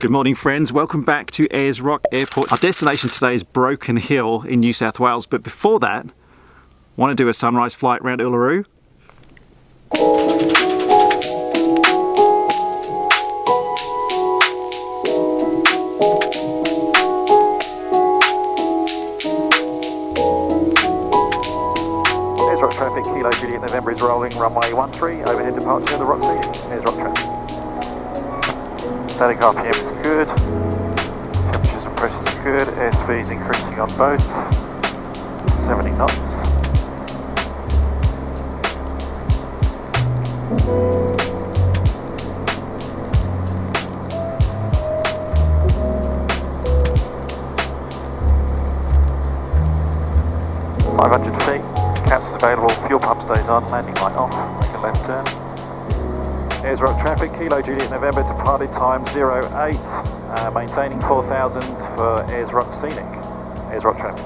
Good morning, friends. Welcome back to Ayers Rock Airport. Our destination today is Broken Hill in New South Wales, but before that, want to do a sunrise flight around Uluru? Ayers Rock traffic, Kilo Juliet November is rolling, runway 13, overhead departure, the Rock Scenic. Ayers Rock traffic. Static RPM is good, temperatures and pressures are good, airspeed is increasing on both, 70 knots. feet, caps is available, fuel pump stays on, landing light off, make a left turn. Ayers Rock traffic, Kilo Juliet November, departed time 08, maintaining 4000 for Ayers Rock Scenic. Ayers Rock traffic.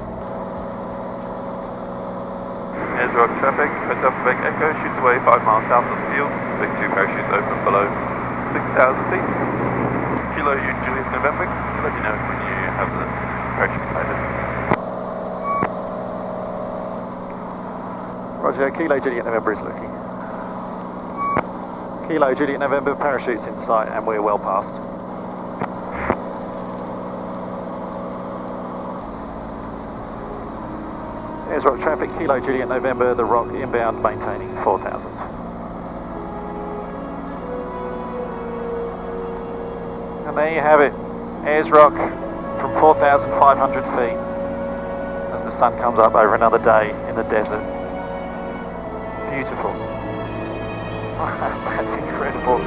Ayers Rock traffic, Outback Echo, shoots away 5 miles south of the field, take 2 parachutes open below 6,000 feet. Kilo Juliet November, let me know when you have the parachute sighted. Roger, Kilo Juliet November is looking. Kilo Juliet November, parachutes in sight and we're well past. Ayers Rock traffic, Kilo Juliet November, the Rock inbound maintaining 4000. And there you have it, Ayers Rock from 4,500 feet as the sun comes up over another day in the desert. Beautiful. That's incredible.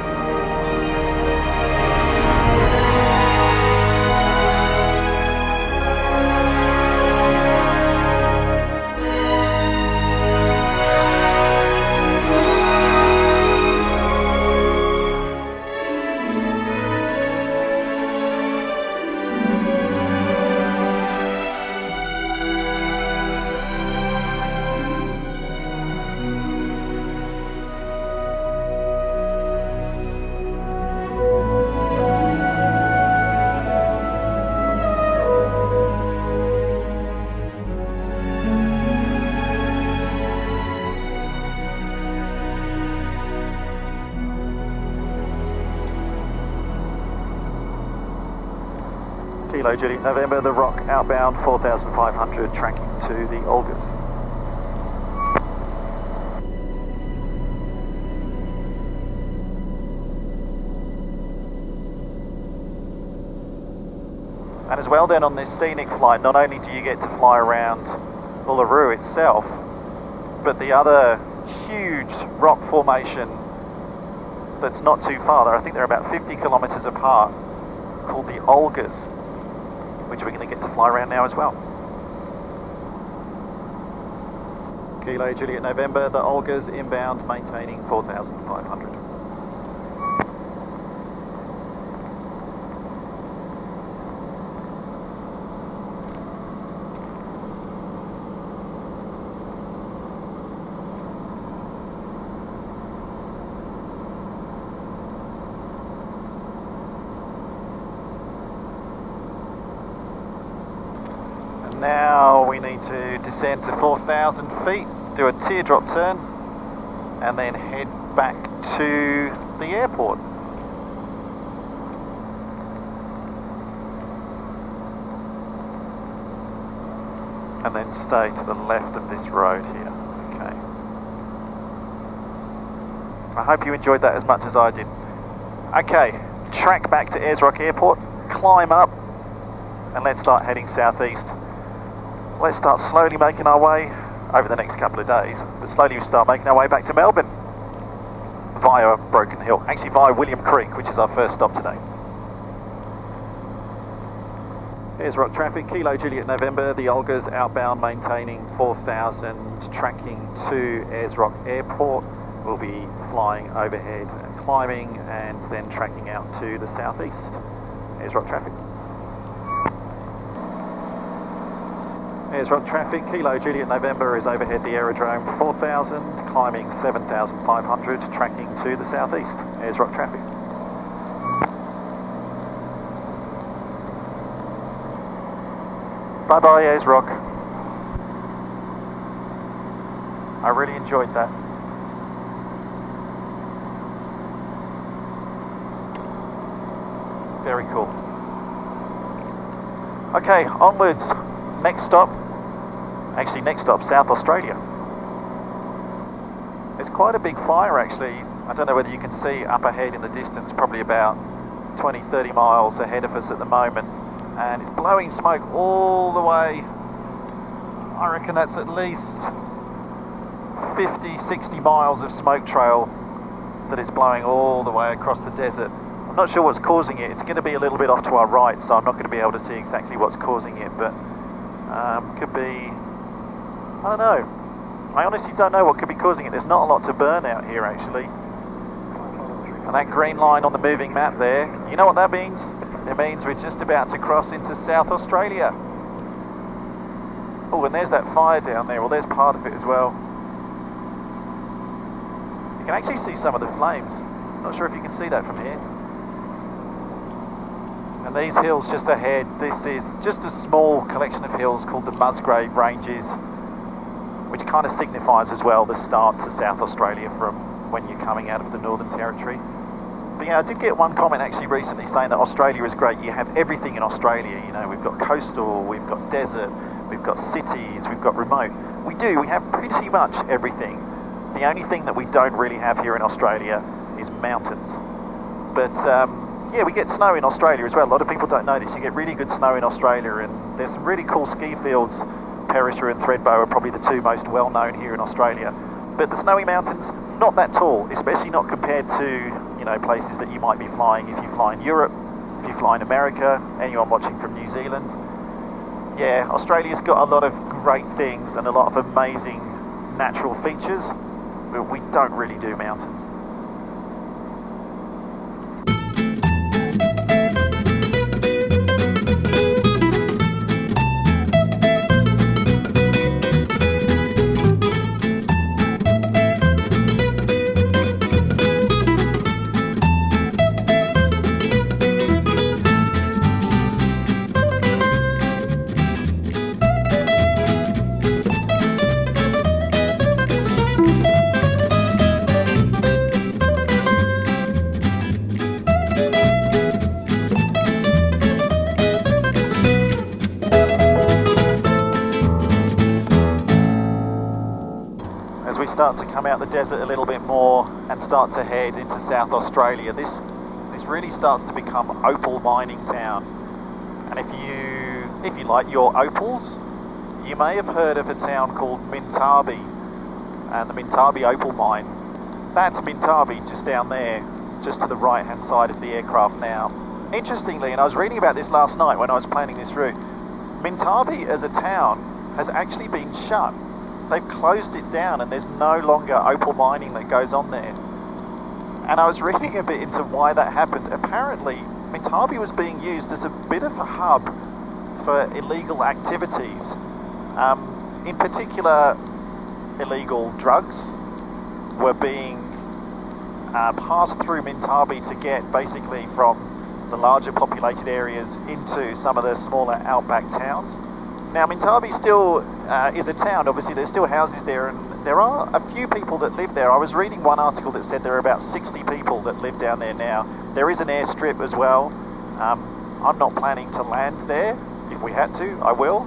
Kilo Juliet November, the Rock outbound 4,500, tracking to the Olgas. And as well then on this scenic flight, not only do you get to fly around Uluru itself, but the other huge rock formation that's not too far, I think they're about 50 kilometres apart, called the Olgas, which we're going to get to fly around now as well. Kilo Juliet November, the Olgas inbound maintaining 4,500. Now we need to descend to 4,000 feet, do a teardrop turn, and then head back to the airport. And then stay to the left of this road here. Okay. I hope you enjoyed that as much as I did. Okay, track back to Ayers Rock Airport, climb up, and let's start heading southeast. Let's start slowly making our way over the next couple of days, but slowly we start making our way back to Melbourne via Broken Hill, actually via William Creek, which is our first stop today. Ayers Rock traffic, Kilo Juliet November, the Olgas outbound maintaining 4,000, tracking to Ayers Rock Airport. We'll be flying overhead and climbing and then tracking out to the southeast. Ayers Rock traffic. Ayers Rock traffic, Kilo Juliet November is overhead the aerodrome 4,000, climbing 7,500, tracking to the southeast. Ayers Rock traffic. Bye bye Ayers Rock. I really enjoyed that. Very cool. Okay, onwards. Next stop, South Australia. There's quite a big fire actually. I don't know whether you can see up ahead in the distance, probably about 20-30 miles ahead of us at the moment, and it's blowing smoke all the way. I reckon that's at least 50-60 miles of smoke trail that it's blowing all the way across the desert. I'm not sure what's causing it. It's going to be a little bit off to our right, so I'm not going to be able to see exactly what's causing it, but could be, I don't know. I honestly don't know what could be causing it. There's not a lot to burn out here actually. And that green line on the moving map there, you know what that means? It means we're just about to cross into South Australia. Oh, and there's that fire down there. Well, there's part of it as well. You can actually see some of the flames. Not sure if you can see that from here. And these hills just ahead, this is just a small collection of hills called the Musgrave Ranges, which kind of signifies as well the start to South Australia from when you're coming out of the Northern Territory. But yeah, I did get one comment actually recently saying that Australia is great. You have everything in Australia. You know, we've got coastal, we've got desert, we've got cities, we've got remote. We do, we have pretty much everything. The only thing that we don't really have here in Australia is mountains. But yeah, we get snow in Australia as well. A lot of people don't know this. You get really good snow in Australia, and there's some really cool ski fields. Perisher and Thredbo are probably the two most well known here in Australia. But the snowy mountains, not that tall, especially not compared to, you know, places that you might be flying if you fly in Europe, if you fly in America, anyone watching from New Zealand. Yeah, Australia's got a lot of great things and a lot of amazing natural features, but we don't really do mountains. Start to come out the desert a little bit more and start to head into South Australia. This really starts to become opal mining town. And if you like your opals, you may have heard of a town called Mintabi and the Mintabi opal mine. That's Mintabi just down there, just to the right hand side of the aircraft now. Interestingly, and I was reading about this last night when I was planning this route, Mintabi as a town has actually been shut. They've closed it down and there's no longer opal mining that goes on there. And I was reading a bit into why that happened. Apparently, Mintabi was being used as a bit of a hub for illegal activities. In particular, illegal drugs were being passed through Mintabi to get basically from the larger populated areas into some of the smaller outback towns. Now, Mintabi still is a town. Obviously there's still houses there, and there are a few people that live there. I was reading one article that said there are about 60 people that live down there now. There is an airstrip as well. I'm not planning to land there. If we had to, I will,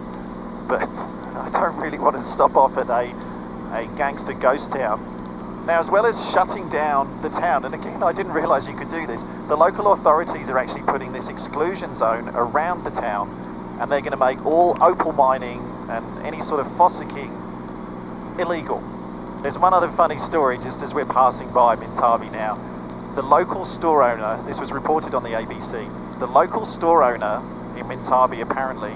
but I don't really want to stop off at a gangster ghost town. Now, as well as shutting down the town, and again, I didn't realise you could do this, the local authorities are actually putting this exclusion zone around the town, and they're going to make all opal mining and any sort of fossicking illegal. There's one other funny story just as we're passing by Mintabi now. The local store owner, this was reported on the ABC, the local store owner in Mintabi apparently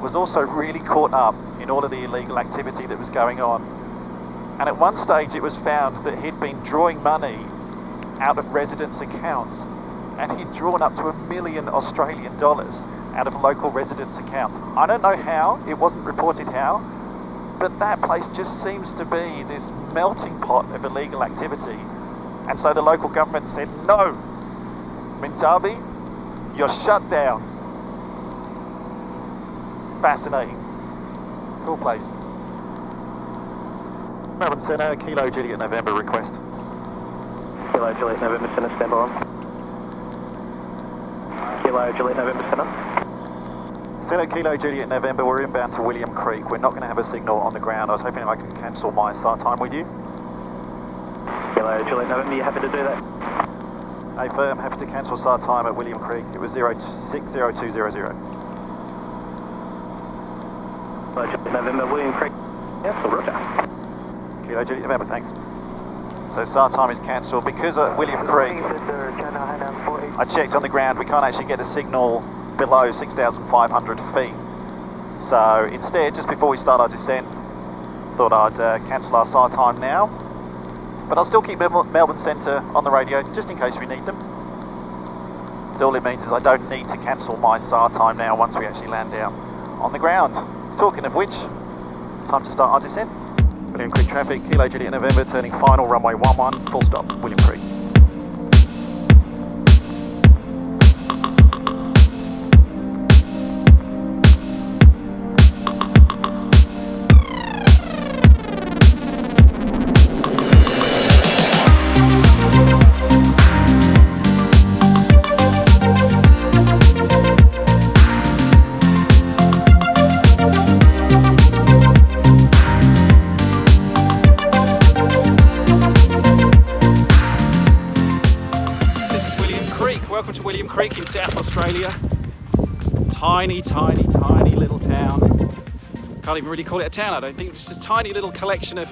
was also really caught up in all of the illegal activity that was going on. And at one stage it was found that he'd been drawing money out of residents' accounts, and he'd drawn up to $1 million Australian out of local residents' accounts. I don't know how, it wasn't reported how, but that place just seems to be this melting pot of illegal activity. And so the local government said, no, Mintabi, you're shut down. Fascinating. Cool place. Melbourne Centre, Kilo Juliet November request. Kilo Juliet November Centre, stand by. Kilo Juliet November Centre. Centre Kilo Juliet November, we're inbound to William Creek. We're not going to have a signal on the ground. I was hoping I could cancel my start time with you. Kilo Juliet November, you happy to do that? A firm, happy to cancel start time at William Creek. It was 060200. Kilo Juliet November, William Creek. Cancel, roger. Kilo Juliet November, thanks. So start time is cancelled because at William Creek, I checked on the ground, we can't actually get a signal below 6,500 feet. So instead, just before we start our descent, thought I'd cancel our start time now. But I'll still keep Melbourne Centre on the radio, just in case we need them. All it means is I don't need to cancel my start time now once we actually land down on the ground. Talking of which, time to start our descent. William Creek traffic, Kilo Juliet November, turning final, runway 11, full stop, William Creek. Welcome to William Creek in South Australia. Tiny, tiny, tiny little town. Can't even really call it a town, I don't think. Just a tiny little collection of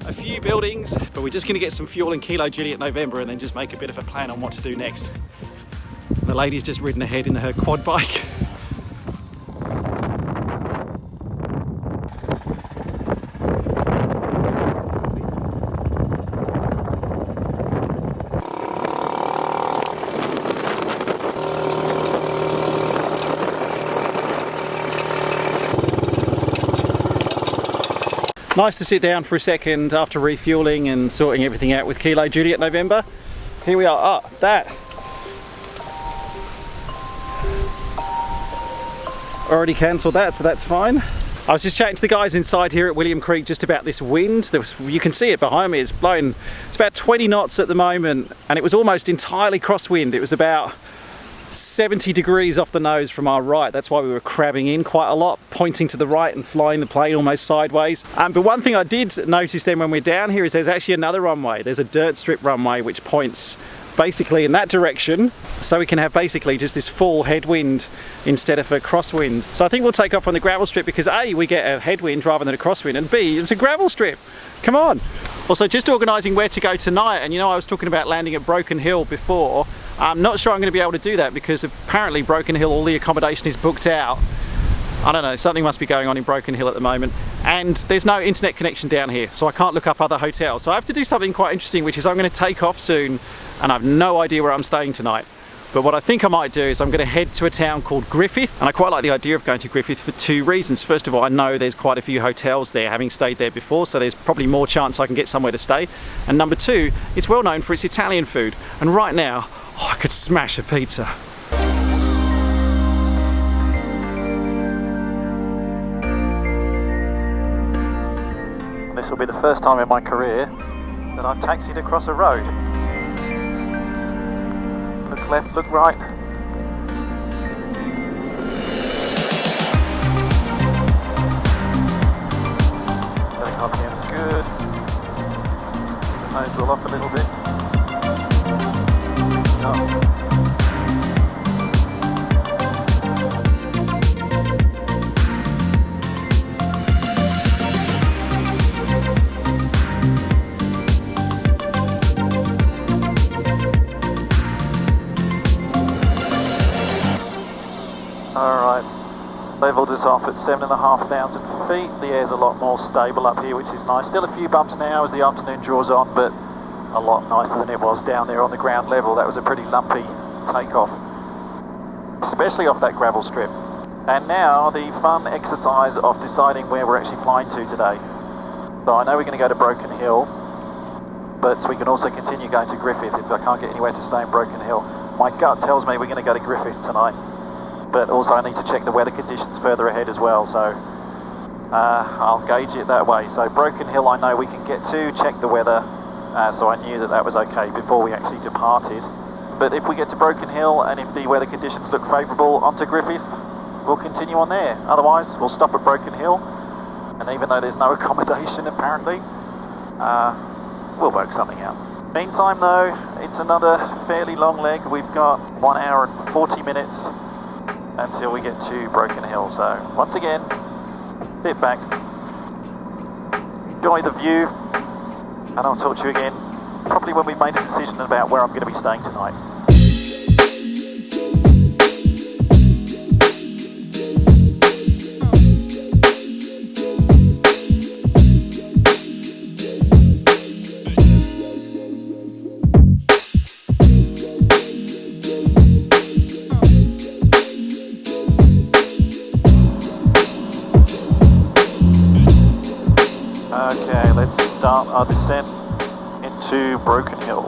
a few buildings. But we're just going to get some fuel in Kilo Juliet November and then just make a bit of a plan on what to do next. The lady's just ridden ahead in her quad bike. Nice to sit down for a second after refueling and sorting everything out with Kilo Juliet November. Here we are. That. Already cancelled that, so that's fine. I was just chatting to the guys inside here at William Creek just about this wind. You can see it behind me, it's blowing, it's about 20 knots at the moment, and it was almost entirely crosswind. It was about 70 degrees off the nose from our right. That's why we were crabbing in quite a lot, pointing to the right and flying the plane almost sideways. But one thing I did notice then when we're down here is there's actually another runway. There's a dirt strip runway which points basically in that direction, so we can have basically just this full headwind instead of a crosswind. So I think we'll take off on the gravel strip because A, we get a headwind rather than a crosswind, and B, it's a gravel strip. Come on. Also, just organising where to go tonight, and you know I was talking about landing at Broken Hill before. I'm not sure I'm going to be able to do that because apparently Broken Hill, all the accommodation is booked out. I don't know, something must be going on in Broken Hill at the moment. And there's no internet connection down here, so I can't look up other hotels. So I have to do something quite interesting, which is I'm going to take off soon, and I have no idea where I'm staying tonight. But what I think I might do is I'm going to head to a town called Griffith, and I quite like the idea of going to Griffith for two reasons. First of all, I know there's quite a few hotels there, having stayed there before, so there's probably more chance I can get somewhere to stay. And number two, it's well known for its Italian food, and right now, I could smash a pizza. This will be the first time in my career that I've taxied across a road. Look left, look right. RPM's good. The nose will off a little bit. Oh. Levelled us off at 7,500 feet. The air's a lot more stable up here, which is nice. Still a few bumps now as the afternoon draws on, but a lot nicer than it was down there on the ground level. That was a pretty lumpy takeoff, especially off that gravel strip. And now the fun exercise of deciding where we're actually flying to today. So I know we're going to go to Broken Hill, but we can also continue going to Griffith if I can't get anywhere to stay in Broken Hill. My gut tells me we're going to go to Griffith tonight. but also I need to check the weather conditions further ahead as well, so I'll gauge it that way. So Broken Hill I know we can get to, check the weather, so I knew that that was okay before we actually departed. But if we get to Broken Hill and if the weather conditions look favourable onto Griffith, we'll continue on there. Otherwise, we'll stop at Broken Hill, and even though there's no accommodation apparently, we'll work something out. Meantime though, it's another fairly long leg. We've got 1 hour and 40 minutes until we get to Broken Hill. So once again, sit back, enjoy the view, and I'll talk to you again probably when we've made a decision about where I'm going to be staying tonight. Okay, let's start our descent into Broken Hill.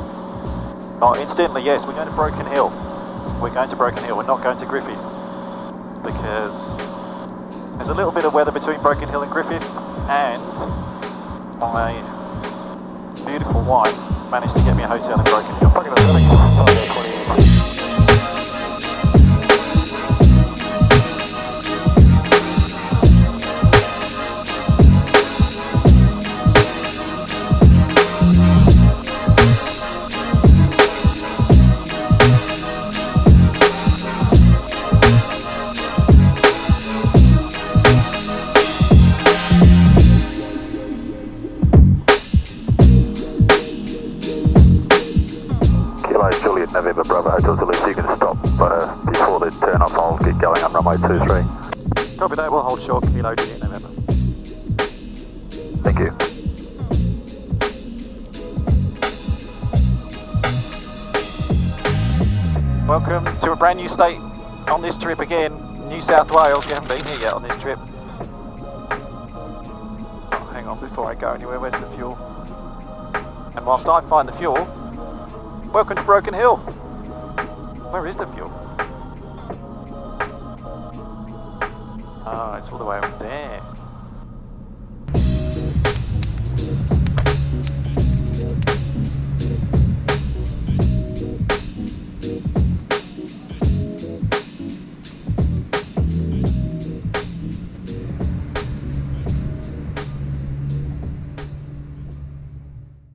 Oh, incidentally, yes, we're going to Broken Hill. We're going to Broken Hill, we're not going to Griffith, because there's a little bit of weather between Broken Hill and Griffith, and my beautiful wife managed to get me a hotel in Broken Hill. November Bravo Hotel Zulu, so you can stop before the turn off. I'll get going on runway 23. Copy that, we'll hold short, Kilo Juliet November. Thank you. Welcome to a brand new state on this trip again, New South Wales. You haven't been here yet on this trip. Oh, hang on, before I go anywhere, where's the fuel? And whilst I find the fuel, welcome to Broken Hill. Where is the fuel? Oh, it's all the way over there.